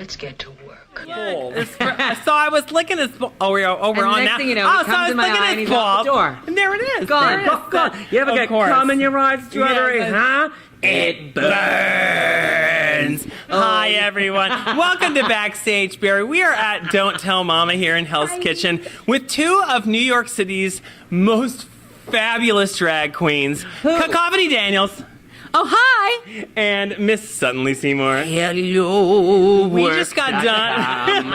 Let's get to work. So I was licking his ball. We're on next now. thing you know, he so I comes was in my licking eye and his he's out the ball. door. And there it is. Gone. Gone. You ever get cum in your eyes, strawberry, Yeah, huh? It burns. Hi, everyone. Welcome to Backstage, Barry. We are at Don't Tell Mama here in Hell's Kitchen with two of New York City's most fabulous drag queens, Cacophony Daniels. Oh, hi. And Miss Sutton Seymour. Hello, We just got done.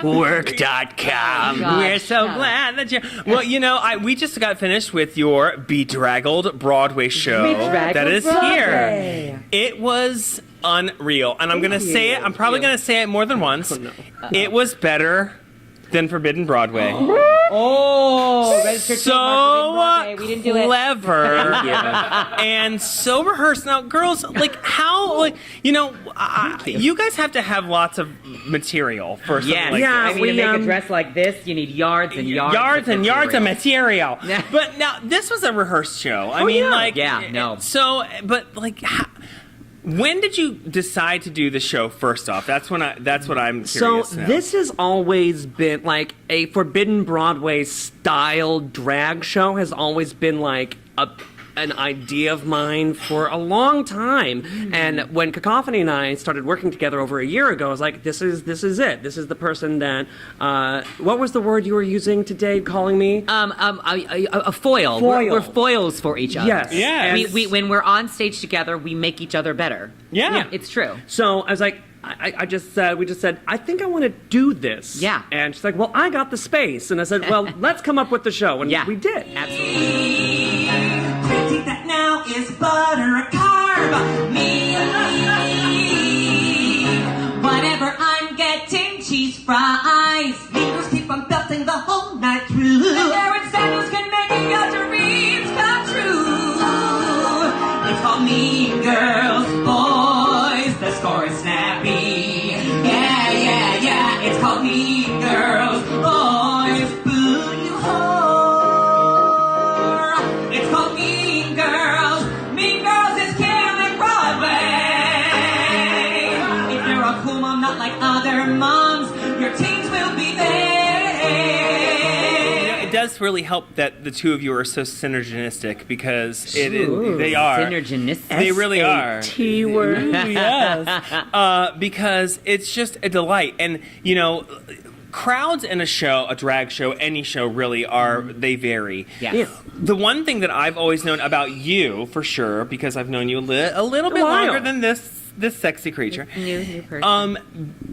Hello, work.com. God. We're so glad that you're... Well, you know, we just got finished with your Bedraggled Broadway show. Bedraggled that is Broadway. here. It was unreal. And I'm going to say it. I'm probably going to say it more than once. Oh, no. It was better than Forbidden Broadway. Oh, registered trademark, So we didn't do it. clever and so rehearsed. Now, girls, like how, like you know, you guys have to have lots of material for something like Yeah, this. I mean, to make a dress like this, you need yards and yards. Yards of material. Yeah. But now this was a rehearsed show. I mean, yeah. like, Yeah, no. So, but like, when did you decide to do the show? First off, that's what I'm So curious. to know. this has always been like a Forbidden Broadway style drag show has always been like an idea of mine for a long time. And when Cacophony and I started working together over a year ago, I was like, this is it. This is the person that what was the word you were using today calling me? A foil. Foil. We're foils for each other. Yes. Yes. We when we're on stage together, we make each other better. Yeah. It's true. So I was like, we just said, I think I want to do this. Yeah. And she's like, well, I got the space. And I said, well, let's come up with the show. And Yeah. we did. Absolutely. Critique that now is butter a carb. Me, whatever I'm getting, cheese fries. Fingers keep on belting the whole night through. And Aaron Sanders can make your dreams come true. It's called Mean Girls, boys. The score is snappy. Yeah. It's called Mean Girls, boys. Boo you whore. It's called Mean Girls. Mean Girls is killing Broadway. If you're a cool mom, not like other moms, your teens will be there. It does really help that the two of you are so synergistic because they are. Synergistic. They really are. T word. Ooh, yes. Because it's just a delight. And, you know, crowds in a show, a drag show, any show really they vary. Yes. Yeah. The one thing that I've always known about you, for sure, because I've known you a little bit while. longer than this sexy creature. New person.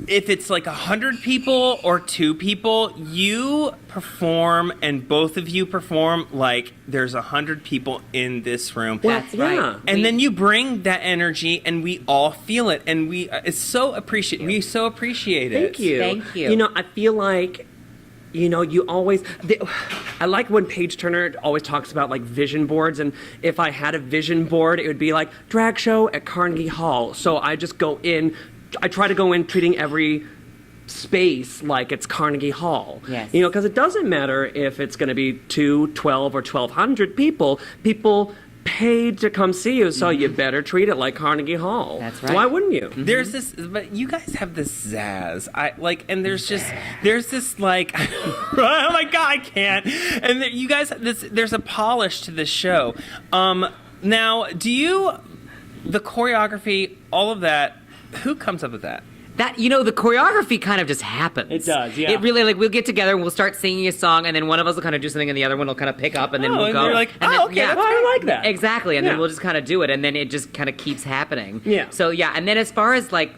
If it's like 100 people or 2 people, you perform and both of you perform like there's 100 people in this room. That's right. yeah. And then you bring that energy, and we all feel it, and we so appreciate it. Thank you. Thank you. You know, I feel like, you know, I like when Paige Turner always talks about like vision boards, and if I had a vision board, it would be like drag show at Carnegie Hall. So I just I try to go in treating every space like it's Carnegie Hall. Yes. You know, because it doesn't matter if it's going to be 2, 12, or 1,200 people. People paid to come see you, so you better treat it like Carnegie Hall. That's right. Why wouldn't you? There's this, but you guys have this zazz. There's this like, oh my god, I can't. And you guys, there's a polish to this show. Now, the choreography, all of that, who comes up with that? That, you know, the choreography kind of just happens. It does, yeah. It really, like, we'll get together and we'll start singing a song, and then one of us will kind of do something, and the other one will kind of pick up, and then we'll and go. you're like, and oh, okay, that's I like that. Exactly, and Yeah. then we'll just kind of do it, and then it just kind of keeps happening. Yeah. So, yeah, and then as far as, like,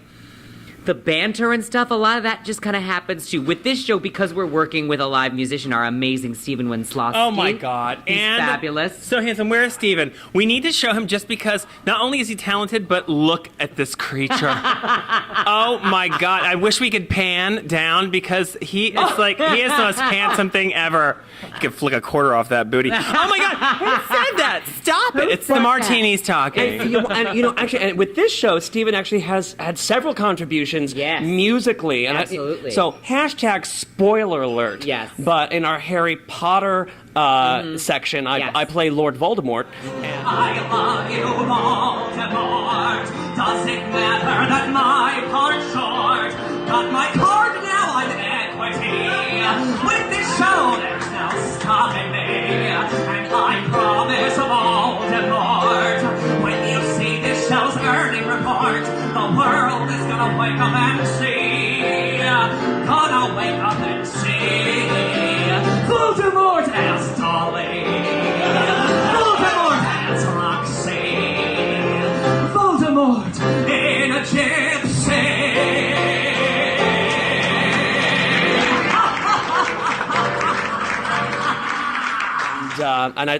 the banter and stuff, a lot of that just kind of happens too. With this show, because we're working with a live musician, our amazing Steven Wenslawski. Oh my god. He's fabulous. So handsome. Where is Steven? We need to show him just because not only is he talented, but look at this creature. Oh my god. I wish we could pan down because he is the most handsome thing ever. You could flick a quarter off that booty. Oh my god. Who said that? Stop it! It's the martinis talking. And with this show, Steven actually has had several contributions musically. And Absolutely. So hashtag spoiler alert. Yes. But in our Harry Potter section, I play Lord Voldemort. I love you, Voldemort. Does it matter that my part's short? Got my card now, I'm equity. With this show, there's no stopping me. And I promise, Voldemort, when you see this show's earning report, the world is gonna wake up and see. Gonna wake up and see. Voldemort as Dolly. Voldemort as Roxy. Voldemort in a gypsy.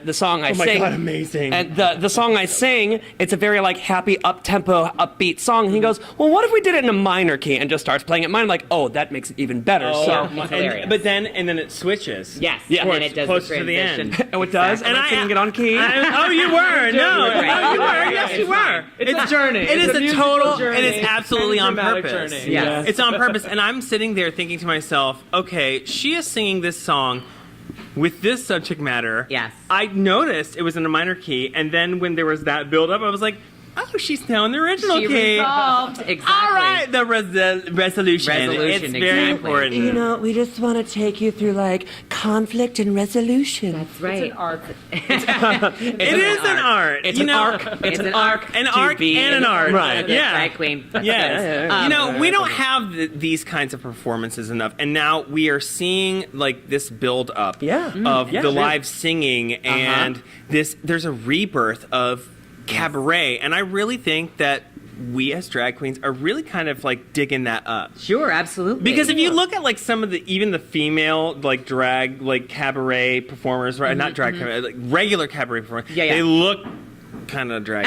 The song I sing. Oh my God, amazing. And the song I sing, it's a very like happy, up-tempo, upbeat song. And he goes, well, what if we did it in a minor key? And just starts playing it minor. I'm like, oh, that makes it even better. Oh, So it's hilarious. but then it switches. Yes. Yeah. And then it does Close the to the transition. end. Oh, it does? Exactly. And I singing it on key? Oh, you were. No, right. you were. Yes, It's you were. fine. It's a journey. It is It's a a musical total. journey It is absolutely and on dramatic purpose. journey. Yes. It's on purpose, and I'm sitting there thinking to myself, okay, she is singing this song with this subject matter. Yes. I noticed it was in a minor key, and then when there was that build up, I was like, oh, she's now in the original She key. resolved. Exactly. All right, the resolution. Resolution, It's very exactly. important. we just want to take you through like conflict and resolution. That's right. It's an art. It is an art. It's You an know, arc. It's an arc. An to arc be and an art. Right. Yeah. Right, Queen. That's Yes. good. You know, we don't have these kinds of performances enough, and now we are seeing like this build up of the live singing, and there's a rebirth of cabaret, and I really think that we as drag queens are really kind of like digging that up. Sure, absolutely. Because if you look at like some of even the female like drag like cabaret performers, right? Not drag cabaret, like regular cabaret performers. Yeah. They look kind of drag.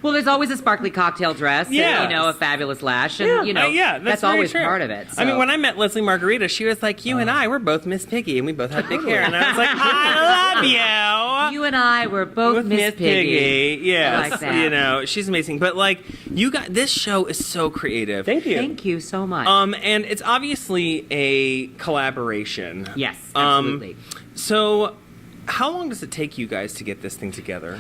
well, there's always a sparkly cocktail dress, Yeah. and, a fabulous lash, and that's that's always very true. part of it. So. I mean, when I met Leslie Margarita, she was like, "You and I, we're both Miss Piggy, and we both had big hair." And I was like, "I love you." you and I were both With Miss Piggy. Yes, I like that. she's amazing. But like, this show is so creative. Thank you. Thank you so much. And it's obviously a collaboration. yes, absolutely. So, how long does it take you guys to get this thing together?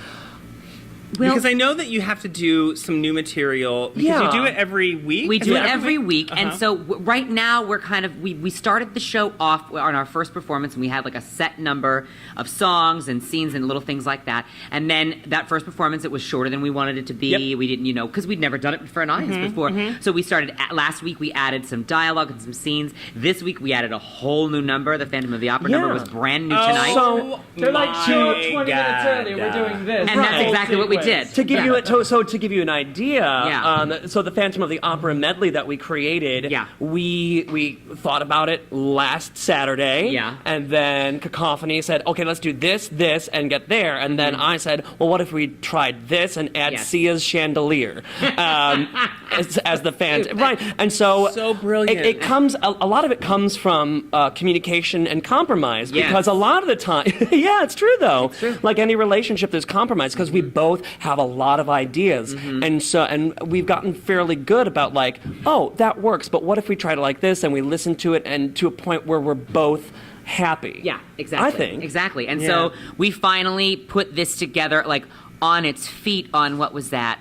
Well, Because I know that you have to do some new material. Because Yeah. you do it every week. we Is do it it every week, and Uh-huh. so right now we're kind of we started the show off on our first performance, and we had like a set number of songs and scenes and little things like that. And then that first performance, it was shorter than we wanted it to be. Yep. We didn't, because we'd never done it for an audience before. So we started last week. We added some dialogue and some scenes. This week we added a whole new number. The Phantom of the Opera number Yeah. was brand new tonight. So They're like 2 or 20 minutes God. early. We're doing this. And that's exactly what we did. To give you to give you an idea, Yeah. so the Phantom of the Opera medley that we created, Yeah. we thought about it last Saturday, Yeah. and then Cacophony said, okay, let's do this, and get there, and then I said, well, what if we tried this and add Yes. Sia's chandelier as the Phantom, right? And so brilliant. It comes a lot of it comes from communication and compromise Yes. because a lot of the time, yeah, it's true though. Like any relationship, there's compromise because we both have a lot of ideas, and we've gotten fairly good about like, oh, that works, but what if we tried it like this and we listen to it and to a point where we're both happy? Yeah, exactly. I think exactly. And Yeah. so we finally put this together, like on its feet. On what was that?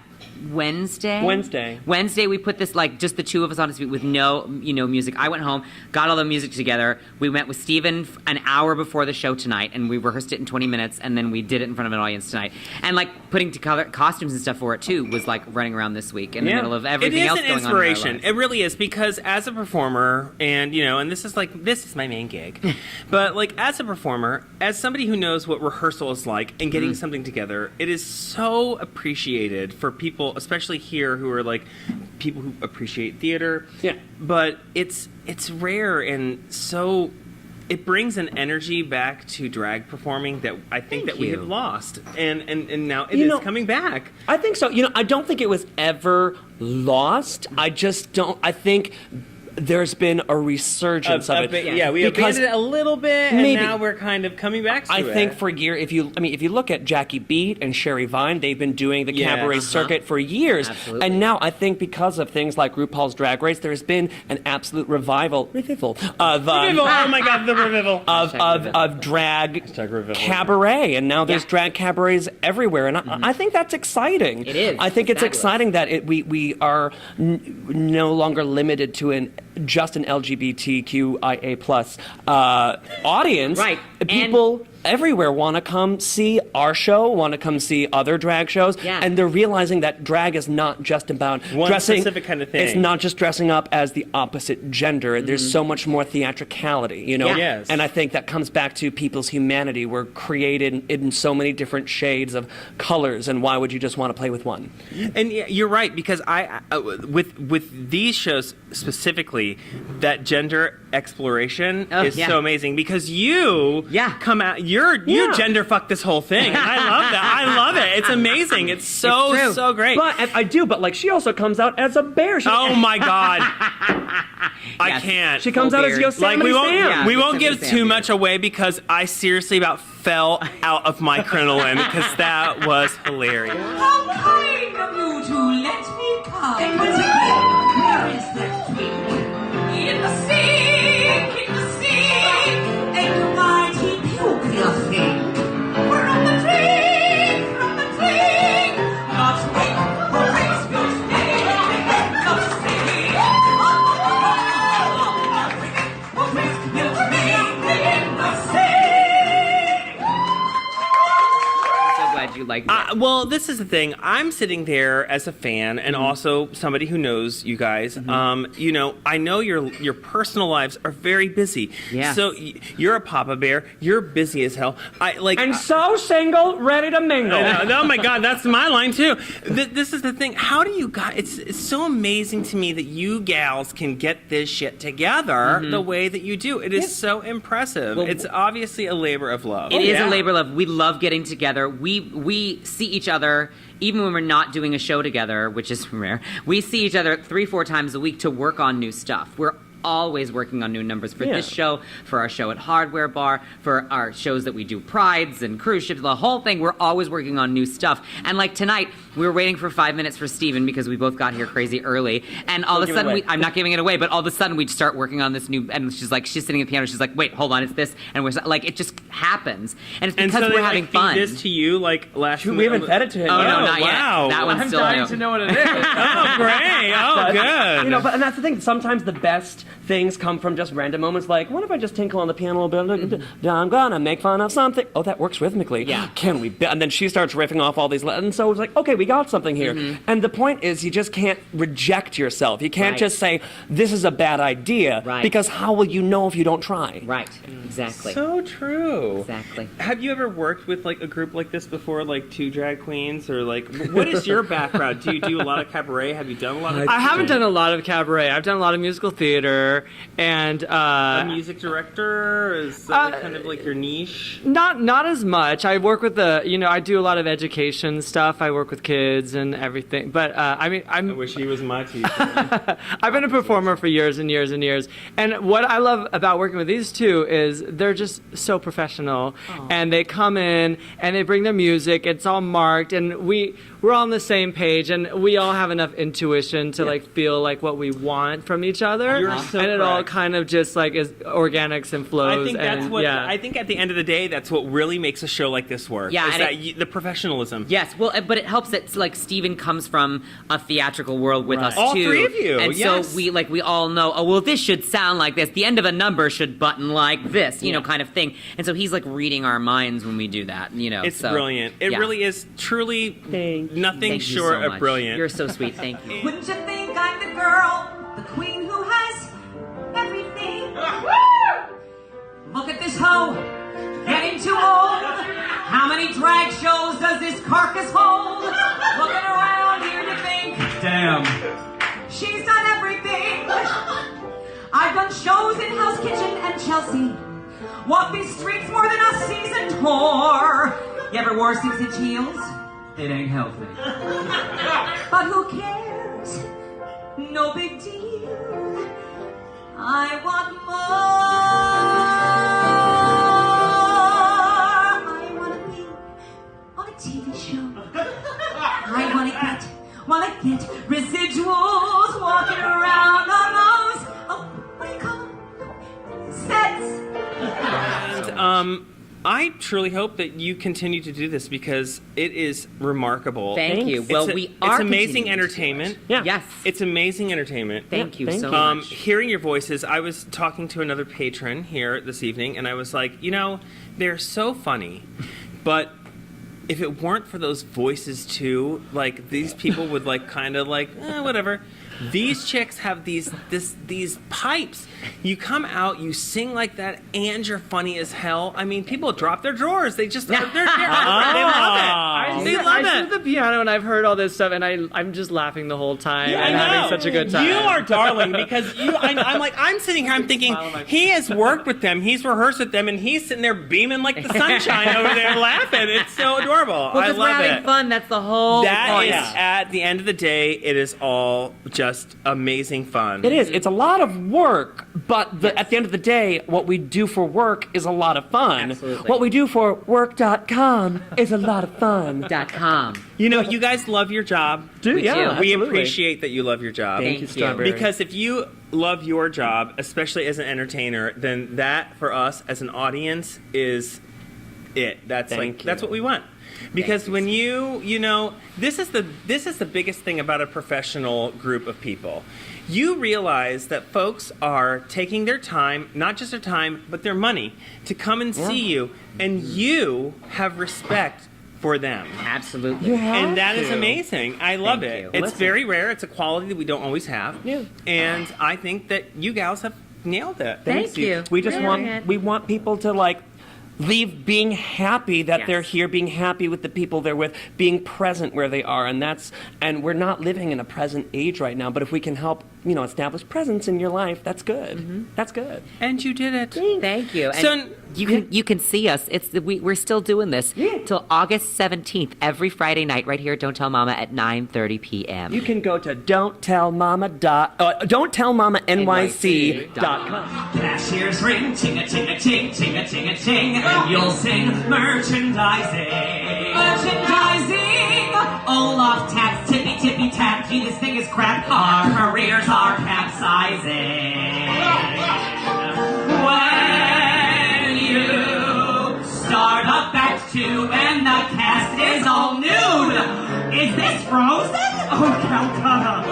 Wednesday we put this, like, just the two of us on his feet with no music. I went home, got all the music together. We went with Steven an hour before the show tonight, and we rehearsed it in 20 minutes, and then we did it in front of an audience tonight. And like putting together costumes and stuff for it too was like running around this week in the middle of everything else It going is on an in our inspiration. lives. It really is, because as a performer, and and this is my main gig, but like as a performer, as somebody who knows what rehearsal is like and getting something together, it is so appreciated for people, especially here, who are like people who appreciate theater. Yeah. But it's rare, and so it brings an energy back to drag performing that I think that we you. have lost, and now it is coming back. I think so. I don't think it was ever lost. I just don't. I think there's been a resurgence of it. Yeah, we because abandoned it a little bit, and maybe- now we're kind of coming back to it. I think for years, if you look at Jackie Beat and Sherry Vine, they've been doing the Yes. cabaret circuit for years. Absolutely. And now I think because of things like RuPaul's Drag Race, there's been an absolute revival of Revival. Oh my God, the revival. of drag revival. cabaret, and now there's Yeah. drag cabarets everywhere, and I think that's exciting. It is. I think it's Fabulous. exciting that we are no longer limited to just an LGBTQIA plus audience. Right. People everywhere want to come see our show, want to come see other drag shows, Yeah. and they're realizing that drag is not just about One dressing. specific kind of thing. It's not just dressing up as the opposite gender. There's so much more theatricality, you know. Yeah. Yes. And I think that comes back to people's humanity. We're created in so many different shades of colors, and why would you just want to play with one? And yeah, you're right, because I with these shows specifically, that gender exploration is yeah. so amazing, because you Yeah. come out, you gender fuck this whole thing, and I love that. I love it. It's amazing. It's so It's true. so great. But I do. But like, she also comes out as a bear. Oh my God, I Yes. can't. She comes Full out as beard. Yosemite Like we won't Sam. Yeah. we won't Yosemite give Sam, too yeah. much away, because I seriously about fell out of my crinoline, because that was hilarious. How kind of you to let me come. And once again, where is that twig? In the sink, in the sink. And you might he puke nothing. From the drink, not wait for Shakespeare's name. Not sing. Shakespeare's name in the sink. I'm so glad you liked it. Well, this is the thing. I'm sitting there as a fan, and also somebody who knows you guys. You know, I know your personal lives are very busy. Yes. So you're a Papa Bear. You're busy as hell. And so single, ready to mingle. Oh my God, that's my line too. This is the thing. How do you guys? It's so amazing to me that you gals can get this shit together the way that you do. It is so impressive. It's obviously a labor of love. It is a labor of love. We love getting together. We see each other even when we're not doing a show together, which is rare. We see each other 3-4 times a week to work on new stuff. We're always working on new numbers for this show, for our show at Hardware Bar, for our shows that we do, Prides and cruise ships, the whole thing. We're always working on new stuff. And like tonight, we were waiting for 5 minutes for Steven because we both got here crazy early. And all of a sudden, I'm not giving it away, but all of a sudden we'd start working on this new, and she's sitting at the piano, she's like, wait, hold on, it's this. And we're like, it just happens. And it's because so we're having fun. This to you like last. We haven't fed it to him. Oh, yet. no, not wow. yet. That one's I'm still dying new. to know what it is. Oh, great. Oh, good. You know, and that's the thing. Sometimes the best things come from just random moments. Like, what if I just tinkle on the piano a bit? I'm gonna make fun of something. Oh, that works rhythmically. Yeah. Can we? And then she starts riffing off all these. And so it's like, okay, we got something here. And the point is, you just can't reject yourself. You can't Right. just say this is a bad idea. Right. Because how will you know if you don't try? Right, exactly. So true. Exactly. Have you ever worked with like a group like this before, like two drag queens, or like what is your background? Do you do a lot of cabaret? Have you done a lot of? I haven't done a lot of cabaret. I've done a lot of musical theater, and a music director is that kind of like your niche. not as much. I work with I do a lot of education stuff. I work with kids and everything. But I wish he was my teacher. I've been a performer for years and years and years. And what I love about working with these two is they're just so professional. And they come in and they bring their music. It's all marked, and we're all on the same page, and we all have enough intuition to like feel like what we want from each other. You're so and it all correct. kind of just like is organics and flows. I think that's and, what. yeah. I think at the end of the day, that's what really makes a show like this work. Yeah, is and that the professionalism. Yes, well, but it helps that like Steven comes from a theatrical world with us All too. three of you, and yes. so we all know. Oh, well, this should sound like this. The end of a number should button like this, you know, kind of thing. And so he's like reading our minds when we do that. You know, It's so, brilliant. It yeah. really is truly nothing Thank you short so of much. brilliant. You're so sweet. Thank you. Wouldn't you think I'm the girl, the queen who has everything? Look at this hoe, getting too old. How many drag shows does this carcass hold? Looking around here to think, Damn. she's done everything. I've done shows in Hell's Kitchen and Chelsea. Walked these streets more than a season tour. You ever wore 6-inch heels? It ain't healthy. But who cares? No big deal. I want more. I want to be on a TV show. I want to get residuals walking around on those, what do you call them? Sets. And I truly hope that you continue to do this because it is remarkable. Thank you. Well, we are It's amazing continuing to do entertainment. it. Yeah. Yes. It's amazing entertainment. Thank you thank so you. much. Hearing your voices, I was talking to another patron here this evening, and I was like, they're so funny, but if it weren't for those voices too, like these people would whatever. These chicks have these pipes. You come out, you sing like that, and you're funny as hell. I mean, people drop their drawers. They just they love it. They love I it. sit at the piano and I've heard all this stuff, and I'm just laughing the whole time Yeah, and I know. having such a good time. You are darling because I'm sitting here, I'm thinking, he has worked with them, he's rehearsed with them, and he's sitting there beaming like the sunshine over there laughing. It's so adorable. Well, I because we're love having it. fun. That's the whole That point. is, at the end of the day, it is all just amazing fun. It is. It's a lot of work, but at the end of the day, what we do for work is a lot of fun. Absolutely. What we do for work.com is a lot of fun. .com. You guys love your job. Do, We yeah, do. We absolutely. appreciate that you love your job. Thank you. Strawberry. Because if you love your job, especially as an entertainer, then that for us as an audience is it. That's Thank you. that's what we want. Because when this is the biggest thing about a professional group of people. You realize that folks are taking their time, not just their time, but their money to come and see you, and you have respect for them. Absolutely. You have And that is to. amazing. I love Thank it. you. It's Listen. very rare. It's a quality that we don't always have. Yeah. And I think that you gals have nailed it. Thank you. We just Really? want people to leave being happy that Yes. they're here, being happy with the people they're with, being present where they are, and we're not living in a present age right now. But if we can help, establish presence in your life, that's good. Mm-hmm. That's good. And you did it. Thank you. And So- you can see us. We're still doing this till August 17th every Friday night right here at Don't Tell Mama at 9:30 p.m. You can go to don'ttellmama.nyc.com. Cashier's ring, ting-a-ting-a-ting, ting-a-ting-a-ting, and you'll sing merchandising. Merchandising! Olaf taps, tippy-tippy-tap, gee, this thing is crap. Our careers are capsizing. When you start up Act 2 and the cast is all nude, is this Frozen? Oh, Calcutta.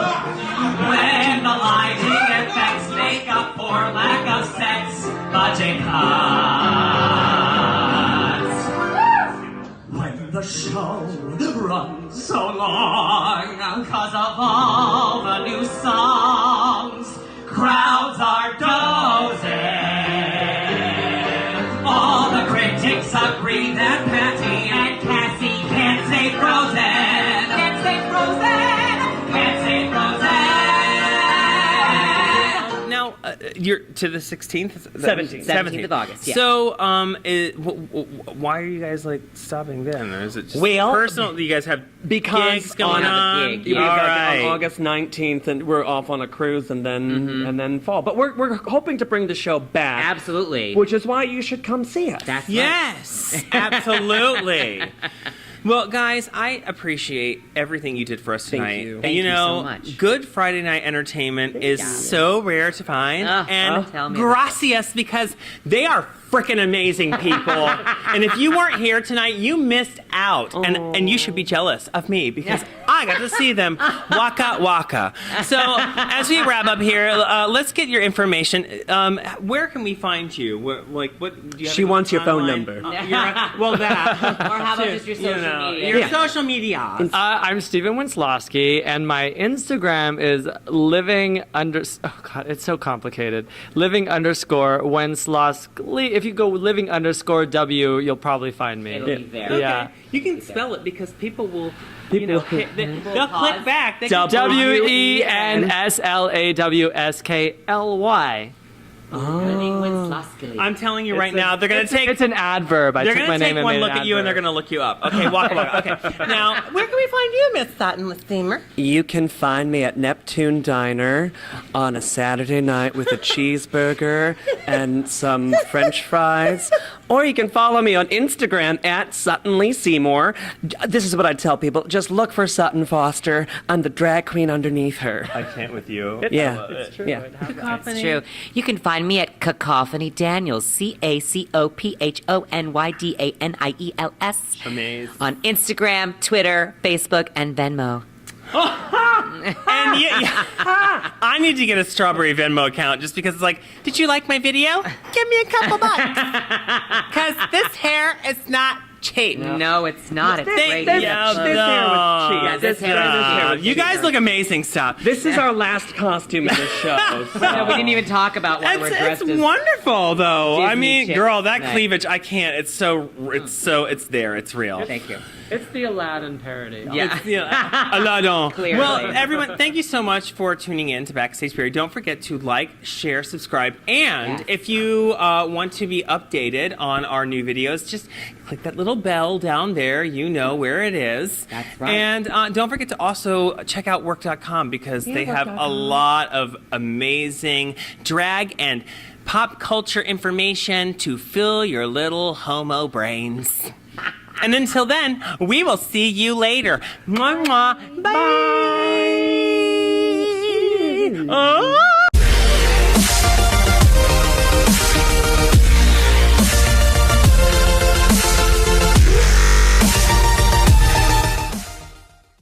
When the lighting effects make up for lack of sex, budget cuts. When the show runs so long, 'cause of all the new songs, crowds are dozing. All the critics agree that Patty and Cassie can't say Frozen. Can't say Frozen. Can't say Frozen. Now, you're to the 16th? 17th. 17th of August, yeah. So, why are you guys stopping then? Or is it just Well, personal? Do you guys have because gigs going on- on? gig, Yeah, we yeah. All got right. on August 19th, and we're off on a cruise, and then Mm-hmm. fall. But we're hoping to bring the show back. Absolutely. Which is why you should come see us. That's right. Yes, absolutely. Well, guys, I appreciate everything you did for us tonight. you. And, Thank you so much. good Friday night entertainment is so rare to find. And tell me gracias, because they are freaking amazing people. And if you weren't here tonight, you missed out. And you should be jealous of me because I got to see them. Waka waka. So as we wrap up here, let's get your information. Where can we find you? What do you have She wants your phone online? number. Well, that. Or how about just your social media? Your social media. I'm Steven Wenslawski, and my Instagram is oh god, it's so complicated. living_Wenslawski. If you go living_W, you'll probably find me. It'll be there. Yeah. You can spell it because people will, People- they'll click back. They can- WENSLAWSKLY. Wenslawski. I'm telling you right now, they're gonna take. It's an adverb. I They're took my gonna name take and one made look an at you and they're adverb. gonna look you up. Okay, walk. Okay, now where can we find you, Miss Sutton Seymour? You can find me at Neptune Diner on a Saturday night with a cheeseburger and some French fries. Or you can follow me on Instagram at Sutton Lee Seymour. This is what I tell people. Just look for Sutton Foster. I'm the drag queen underneath her. I can't with you. Yeah. It's true. Yeah. That's true. You can find me at Cacophony Daniels, CACOPHONYDANIELS. Amazing. On Instagram, Twitter, Facebook, and Venmo. And I need to get a strawberry Venmo account just because it's like, did you like my video? Give me a couple bucks. Because this hair is not cheap. No, it's not. It's great. this hair was cheap. Yeah, this hair was cheap. You guys look amazing. Stop. This is our last costume in the show. No, we didn't even talk about why we're dressed It's as wonderful though. I Disney mean, chicks girl, that tonight. cleavage, I can't. It's there. It's real. Thank you. It's the Aladdin parody. Yeah. Aladdin. Clearly. Well, everyone, thank you so much for tuning in to Backstage Period. Don't forget to like, share, subscribe, and Yes. if you want to be updated on our new videos, just click that little bell down there. You know where it is. That's right. And don't forget to also check out WERRRK.com because they have a lot of amazing drag and pop culture information to fill your little homo brains. And until then, we will see you later. Mwah, mwah. Bye. Oh.